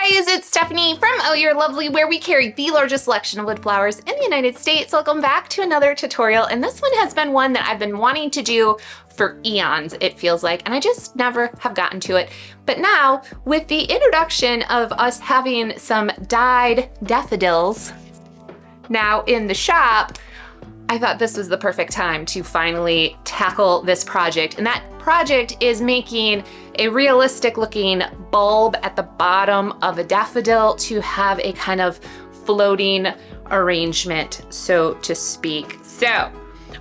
guys, it's Stephanie from Oh You're Lovely, where we carry the largest selection of wood flowers in the United States. Welcome back to another tutorial, and this one has been one that I've been wanting to do for eons, it feels like, and I just never have gotten to it. But now, with the introduction of us having some dyed daffodils now in the shop, I thought this was the perfect time to finally tackle this project. And that project is making a realistic looking bulb at the bottom of a daffodil to have a kind of floating arrangement, so to speak. So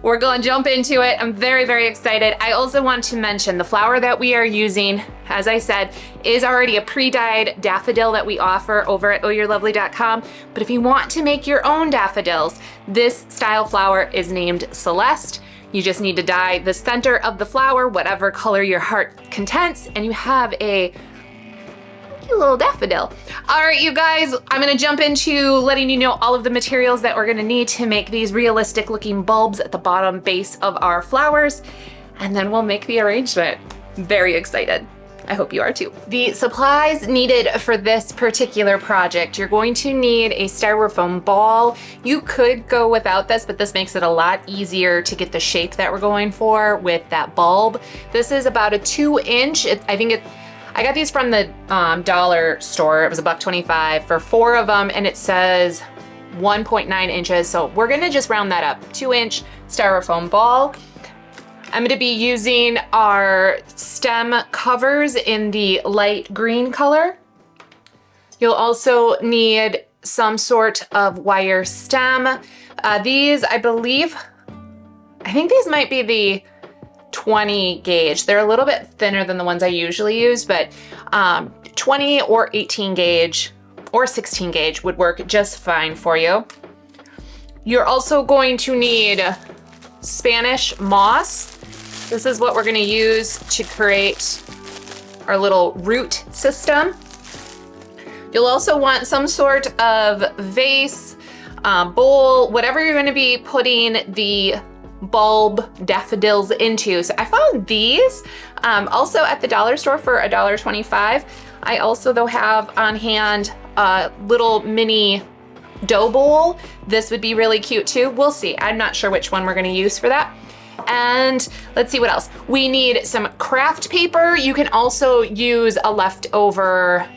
we're going to jump into it. I'm very, very excited. I also want to mention the flower that we are using, as I said, is already a pre-dyed daffodil that we offer over at ohyourlovely.com. But if you want to make your own daffodils, this style flower is named Celeste. You just need to dye the center of the flower, whatever color your heart contents, and you have a little daffodil. All right, you guys, I'm gonna jump into letting you know all of the materials that we're gonna need to make these realistic looking bulbs at the bottom base of our flowers, and then we'll make the arrangement. Very excited. I hope you are too. The supplies needed for this particular project, you're going to need a styrofoam ball. You could go without this, but this makes it a lot easier to get the shape that we're going for with that bulb. This is about a 2-inch, I got these from the dollar store. It was $1.25 for 4 of them, and it says 1.9 inches. So we're gonna just round that up. 2-inch styrofoam ball. I'm gonna be using our stem covers in the light green color. You'll also need some sort of wire stem. These, I think these might be the 20 gauge. They're a little bit thinner than the ones I usually use, but 20 or 18 gauge or 16 gauge would work just fine for you. You're also going to need Spanish moss. This is what we're going to use to create our little root system. You'll also want some sort of vase, bowl, whatever you're going to be putting the bulb daffodils into. So I found these also at the dollar store for $1.25. I also though have on hand a little mini dough bowl. This would be really cute too. We'll see. I'm not sure which one we're going to use for that. And let's see what else. We need some craft paper. You can also use a leftover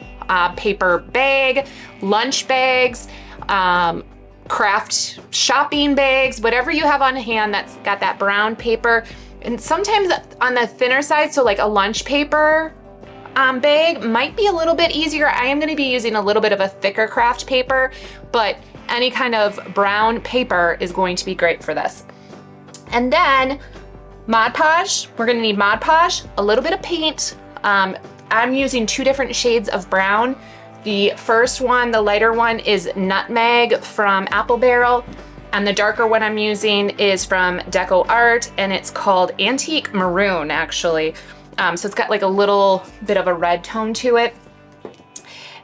paper bag, lunch bags, craft shopping bags, whatever you have on hand that's got that brown paper. And sometimes on the thinner side, so like a lunch paper bag might be a little bit easier. I am going to be using a little bit of a thicker craft paper, but any kind of brown paper is going to be great for this. And then Mod Podge. We're going to need Mod Podge, a little bit of paint. I'm using 2 different shades of brown. The first one, the lighter one, is Nutmeg from Apple Barrel, and the darker one I'm using is from Deco Art, and it's called Antique Maroon, actually. So it's got like a little bit of a red tone to it.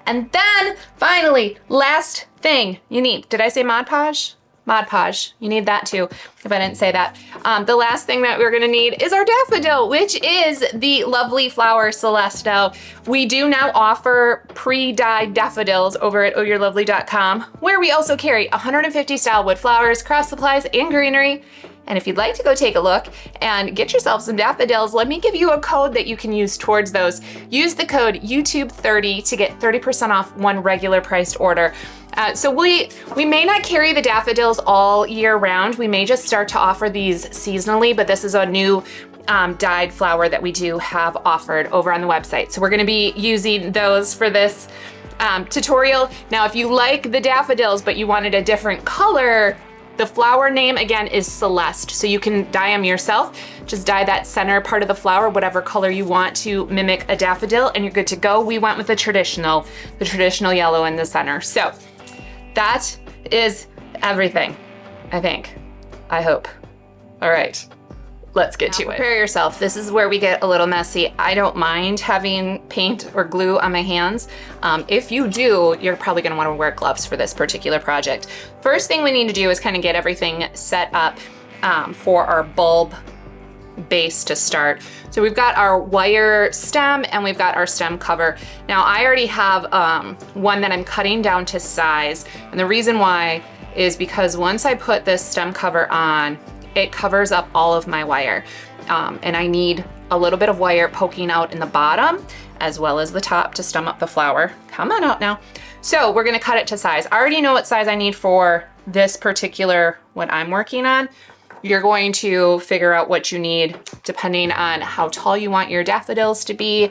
And then, finally, last thing you need. Did I say Mod Podge? Mod Podge, you need that too, if I didn't say that. The last thing that we're gonna need is our daffodil, which is the lovely flower Celeste. Now, we do now offer pre-dyed daffodils over at ohyourlovely.com, where we also carry 150 style wood flowers, craft supplies, and greenery. And if you'd like to go take a look and get yourself some daffodils, let me give you a code that you can use towards those. Use the code YouTube30 to get 30% off one regular priced order. So we may not carry the daffodils all year round. We may just start to offer these seasonally, but this is a new dyed flower that we do have offered over on the website. So we're gonna be using those for this tutorial. Now, if you like the daffodils, but you wanted a different color, the flower name again is Celeste, so you can dye them yourself. Just dye that center part of the flower whatever color you want to mimic a daffodil, and you're good to go. We went with the traditional yellow in the center. So that is everything, I think, I hope. All right, let's get to it. Prepare yourself. This is where we get a little messy. I don't mind having paint or glue on my hands. If you do, you're probably gonna wanna wear gloves for this particular project. First thing we need to do is kind of get everything set up for our bulb base to start. So we've got our wire stem and we've got our stem cover. Now I already have one that I'm cutting down to size, and the reason why is because once I put this stem cover on, it covers up all of my wire. And I need a little bit of wire poking out in the bottom as well as the top to stem up the flower. Come on out now. So we're gonna cut it to size. I already know what size I need for this particular, what I'm working on. You're going to figure out what you need depending on how tall you want your daffodils to be,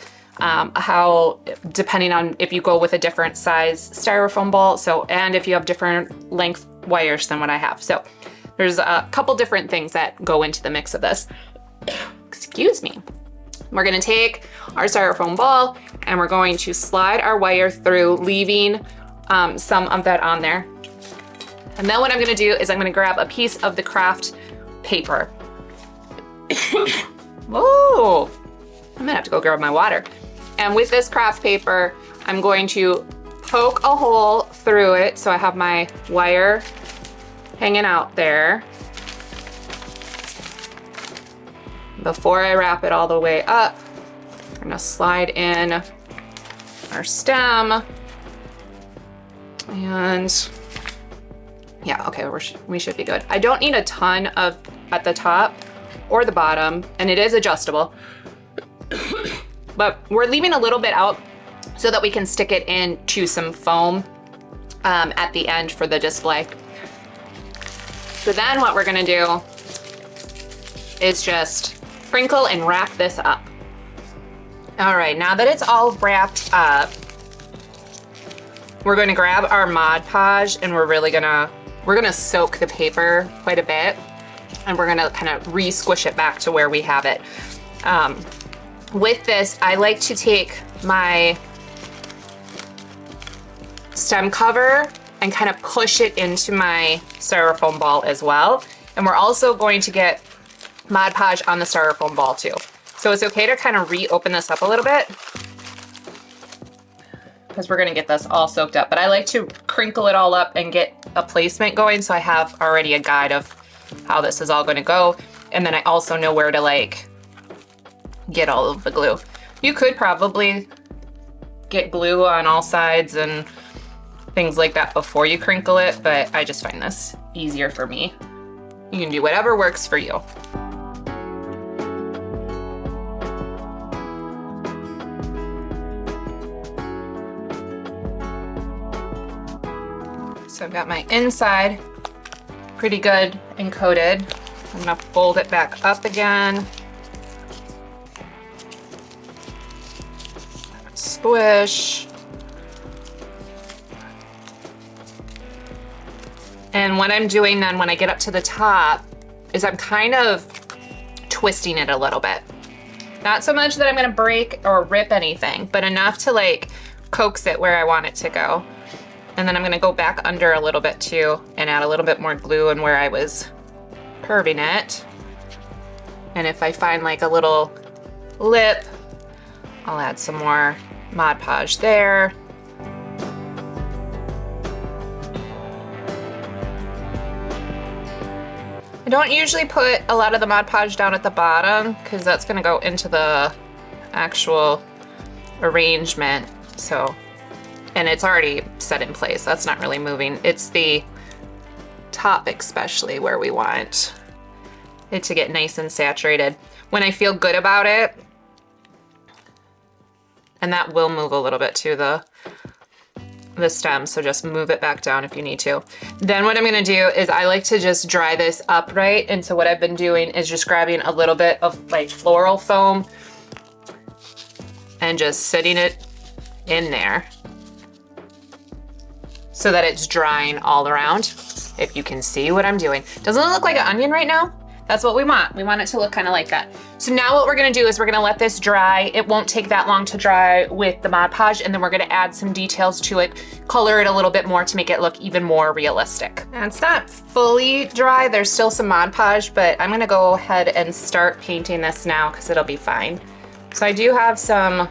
depending on if you go with a different size styrofoam ball, and if you have different length wires than what I have. So there's a couple different things that go into the mix of this. Excuse me. We're gonna take our styrofoam ball and we're going to slide our wire through, leaving some of that on there. And then what I'm gonna do is I'm gonna grab a piece of the craft paper. Whoa, I'm gonna have to go grab my water. And with this craft paper, I'm going to poke a hole through it so I have my wire hanging out there before I wrap it all the way up. I'm gonna slide in our stem, and yeah, okay, we should be good. I don't need a ton of at the top or the bottom, and it is adjustable, but we're leaving a little bit out so that we can stick it into some foam at the end for the display. So then what we're gonna do is just sprinkle and wrap this up. All right, now that it's all wrapped up, we're gonna grab our Mod Podge and we're gonna soak the paper quite a bit, and we're gonna kind of re-squish it back to where we have it. With this, I like to take my stem cover and kind of push it into my styrofoam ball as well. And we're also going to get Mod Podge on the styrofoam ball too. So it's okay to kind of reopen this up a little bit because we're gonna get this all soaked up. But I like to crinkle it all up and get a placement going so I have already a guide of how this is all gonna go. And then I also know where to like get all of the glue. You could probably get glue on all sides and things like that before you crinkle it, but I just find this easier for me. You can do whatever works for you. So I've got my inside pretty good and coated. I'm gonna fold it back up again. Squish. And what I'm doing then when I get up to the top is I'm kind of twisting it a little bit. Not so much that I'm gonna break or rip anything, but enough to like coax it where I want it to go. And then I'm gonna go back under a little bit too and add a little bit more glue in where I was curving it. And if I find like a little lip, I'll add some more Mod Podge there. I don't usually put a lot of the Mod Podge down at the bottom because that's gonna go into the actual arrangement. So, and it's already set in place. That's not really moving. It's the top especially where we want it to get nice and saturated. When I feel good about it, and that will move a little bit to the stem, so just move it back down if you need to. Then what I'm gonna do is I like to just dry this upright, and so what I've been doing is just grabbing a little bit of like floral foam and just sitting it in there so that it's drying all around. If you can see what I'm doing. Doesn't it look like an onion right now? That's what we want. We want it to look kind of like that. So now what we're gonna do is we're gonna let this dry. It won't take that long to dry with the Mod Podge, and then we're gonna add some details to it, color it a little bit more to make it look even more realistic. And it's not fully dry, there's still some Mod Podge, but I'm gonna go ahead and start painting this now because it'll be fine. So I do have some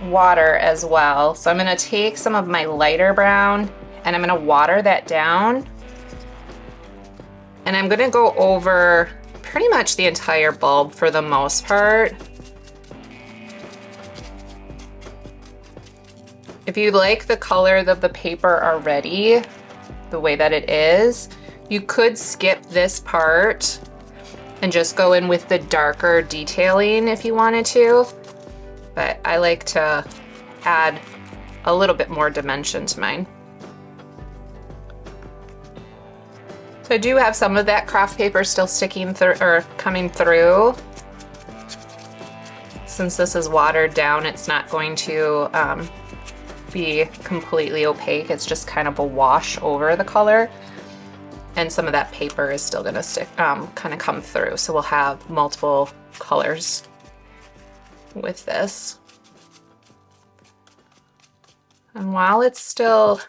water as well. So I'm gonna take some of my lighter brown and I'm gonna water that down. And I'm gonna go over pretty much the entire bulb for the most part. If you like the color of the paper already, the way that it is, you could skip this part and just go in with the darker detailing if you wanted to. But I like to add a little bit more dimension to mine. So I do have some of that craft paper still sticking through or coming through. Since this is watered down, it's not going to be completely opaque. It's just kind of a wash over the color. And some of that paper is still gonna stick, kind of come through. So we'll have multiple colors with this. And while it's still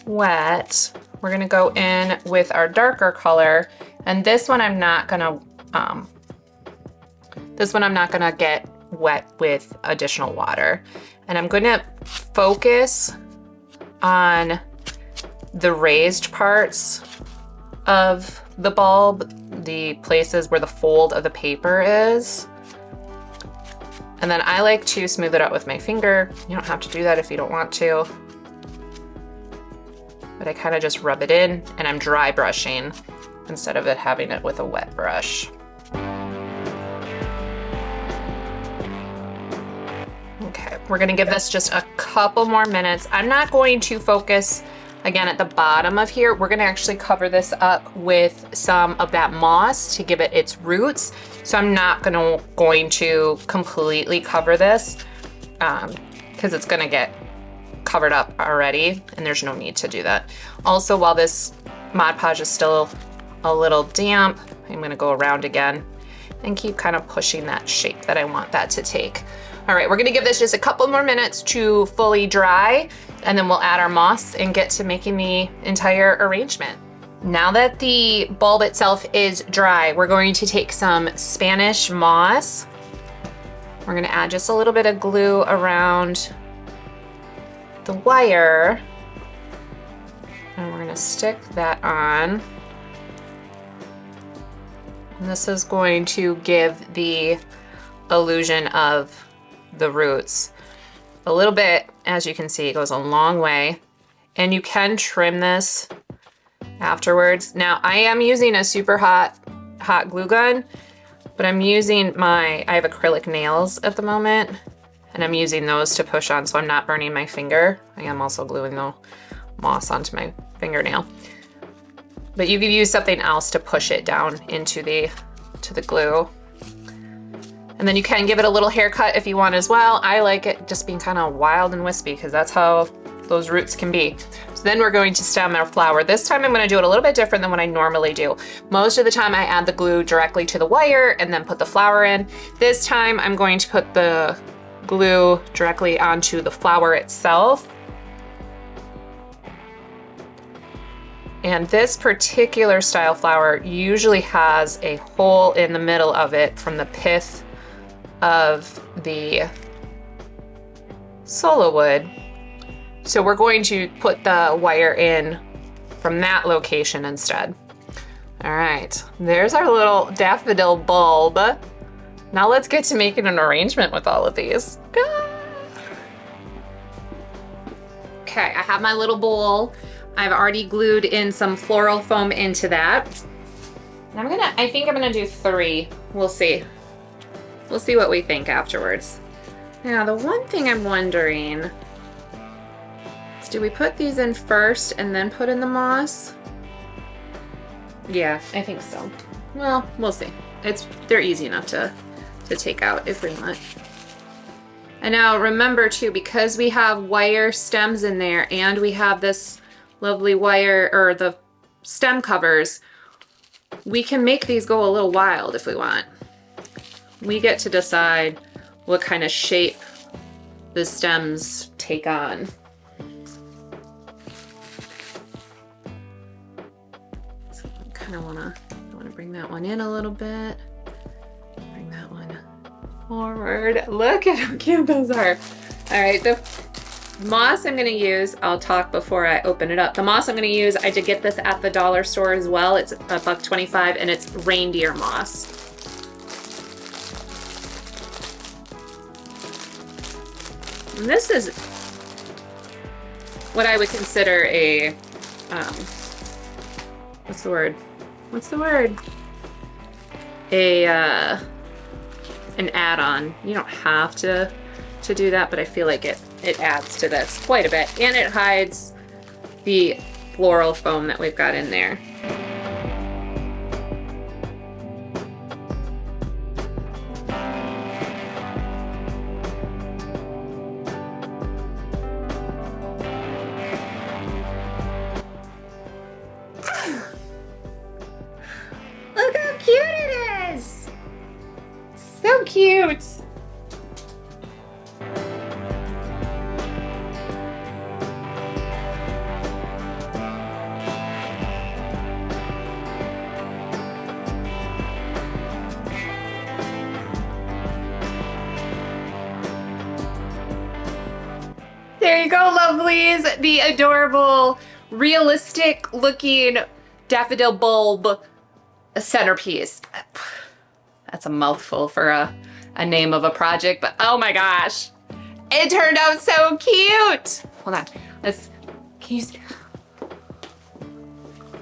wet, we're gonna go in with our darker color. And this one I'm not gonna get wet with additional water. And I'm gonna focus on the raised parts of the bulb, the places where the fold of the paper is. And then I like to smooth it out with my finger. You don't have to do that if you don't want to. But I kind of just rub it in, and I'm dry brushing instead of having it with a wet brush. Okay, we're gonna give this just a couple more minutes. I'm not going to focus again at the bottom of here. We're gonna actually cover this up with some of that moss to give it its roots. So I'm not going to completely cover this because it's gonna get covered up already and there's no need to do that. Also, while this Mod Podge is still a little damp, I'm gonna go around again and keep kind of pushing that shape that I want that to take. All right, we're gonna give this just a couple more minutes to fully dry, and then we'll add our moss and get to making the entire arrangement. Now that the bulb itself is dry, we're going to take some Spanish moss. We're gonna add just a little bit of glue around the wire, and we're gonna stick that on. And this is going to give the illusion of the roots. A little bit, as you can see, it goes a long way. And you can trim this afterwards. Now, I am using a super hot glue gun, but I'm using I have acrylic nails at the moment, and I'm using those to push on so I'm not burning my finger. I am also gluing the moss onto my fingernail. But you could use something else to push it down into the glue. And then you can give it a little haircut if you want as well. I like it just being kind of wild and wispy because that's how those roots can be. So then we're going to stem our flower. This time I'm going to do it a little bit different than what I normally do. Most of the time I add the glue directly to the wire and then put the flower in. This time I'm going to put the glue directly onto the flower itself. And this particular style flower usually has a hole in the middle of it from the pith of the Sola wood. So we're going to put the wire in from that location instead. All right, there's our little daffodil bulb. Now let's get to making an arrangement with all of these. Okay, I have my little bowl. I've already glued in some floral foam into that. And I think I'm gonna do 3. We'll see. We'll see what we think afterwards. Now, the one thing I'm wondering is, do we put these in first and then put in the moss? Yeah, I think so. Well, we'll see. They're easy enough to take out if we want. And now remember too, because we have wire stems in there and we have this lovely wire, or the stem covers, we can make these go a little wild if we want. We get to decide what kind of shape the stems take on. So I kind of want to bring that one in a little bit. Bring that one forward. Look at how cute those are. All right, moss I'm gonna use, I'll talk before I open it up. The moss I'm gonna use, I did get this at the dollar store as well. It's $1.25 and it's reindeer moss. And this is what I would consider a, what's the word? What's the word? An add-on. You don't have to do that, but I feel like it adds to this quite a bit. And it hides the floral foam that we've got in there. Look how cute it is! So cute! There you go, lovelies! The adorable, realistic looking daffodil bulb centerpiece. That's a mouthful for a name of a project, but oh my gosh, it turned out so cute. Hold on, can you see?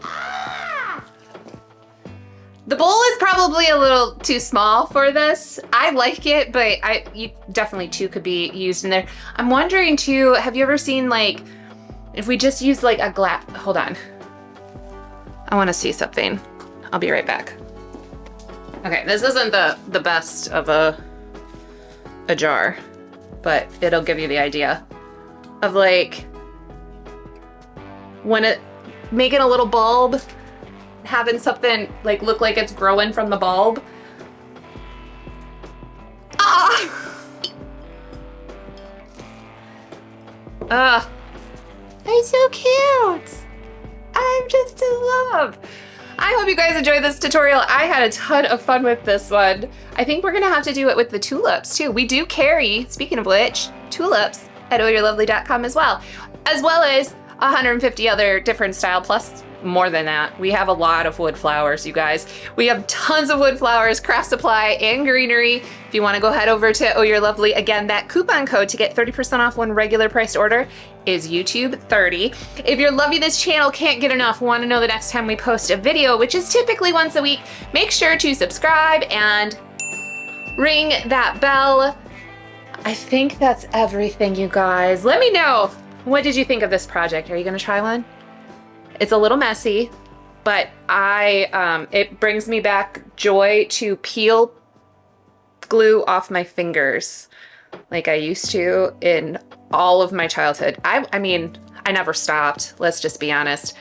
Ah! The bowl is probably a little too small for this. I like it, but you definitely two could be used in there. I'm wondering too, have you ever seen like, if we just use like a glass, hold on. I wanna see something. I'll be right back. Okay, this isn't the best of a jar, but it'll give you the idea of like, making a little bulb, having something like look like it's growing from the bulb. Ah! It's so cute. I'm just in love. I hope you guys enjoyed this tutorial. I had a ton of fun with this one. I think we're gonna have to do it with the tulips too. We do carry, speaking of which, tulips at ohyourlovely.com as well as 150 other different style, plus more than that. We have a lot of wood flowers, you guys. We have tons of wood flowers, craft supply, and greenery. If you wanna go head over to Oh You're Lovely, again, that coupon code to get 30% off one regular priced order is YouTube30. If you're loving this channel, can't get enough, wanna know the next time we post a video, which is typically once a week, make sure to subscribe and ring that bell. I think that's everything, you guys. Let me know, what did you think of this project? Are you gonna try one? It's a little messy, but it brings me back joy to peel glue off my fingers like I used to in all of my childhood. I mean, I never stopped, let's just be honest.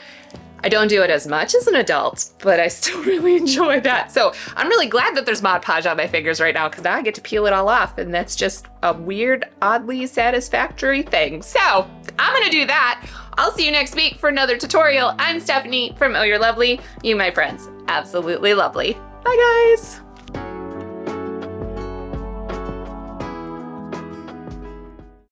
I don't do it as much as an adult, but I still really enjoy that. So I'm really glad that there's Mod Podge on my fingers right now, because now I get to peel it all off, and that's just a weird, oddly satisfactory thing. So I'm gonna do that. I'll see you next week for another tutorial. I'm Stephanie from Oh You're Lovely. You, my friends, absolutely lovely. Bye, guys.